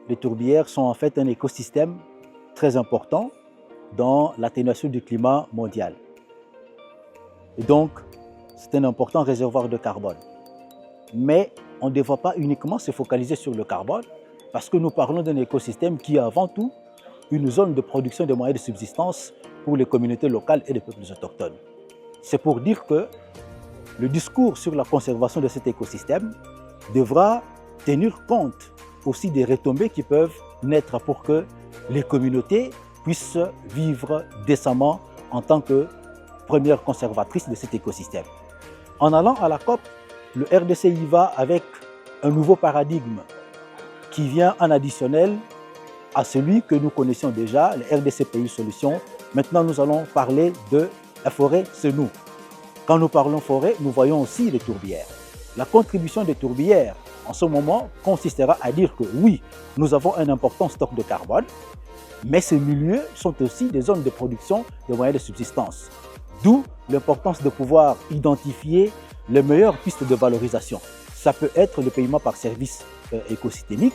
Les tourbières sont en fait un écosystème très important dans l'atténuation du climat mondial. Et donc, c'est un important réservoir de carbone. Mais on ne devrait pas uniquement se focaliser sur le carbone parce que nous parlons d'un écosystème qui est avant tout une zone de production de moyens de subsistance pour les communautés locales et les peuples autochtones. C'est pour dire que le discours sur la conservation de cet écosystème devra tenir compte aussi des retombées qui peuvent naître pour que les communautés puissent vivre décemment en tant que première conservatrice de cet écosystème. En allant à la COP, le RDC y va avec un nouveau paradigme qui vient en additionnel à celui que nous connaissions déjà, le RDC Pays Solutions. Maintenant, nous allons parler de la forêt, c'est nous. Quand nous parlons forêt, nous voyons aussi les tourbières. La contribution des tourbières en ce moment consistera à dire que oui, nous avons un important stock de carbone, mais ces milieux sont aussi des zones de production de moyens de subsistance. D'où l'importance de pouvoir identifier les meilleures pistes de valorisation. Ça peut être le paiement par service écosystémique,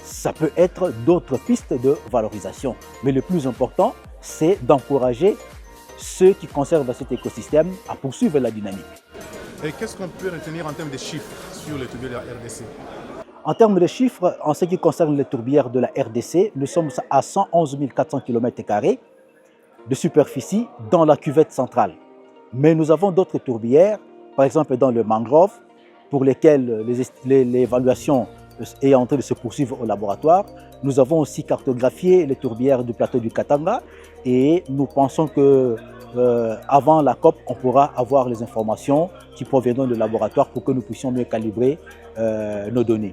ça peut être d'autres pistes de valorisation. Mais le plus important, c'est d'encourager ceux qui conservent cet écosystème à poursuivre la dynamique. Et qu'est-ce qu'on peut retenir en termes de chiffres sur les tourbières de la RDC? En termes de chiffres, en ce qui concerne les tourbières de la RDC, nous sommes à 111 400 km² de superficie dans la cuvette centrale. Mais nous avons d'autres tourbières, par exemple dans le mangrove, pour lesquelles l'évaluation est en train de se poursuivre au laboratoire. Nous avons aussi cartographié les tourbières du plateau du Katanga et nous pensons que avant la COP, on pourra avoir les informations qui proviendront du laboratoire pour que nous puissions mieux calibrer nos données.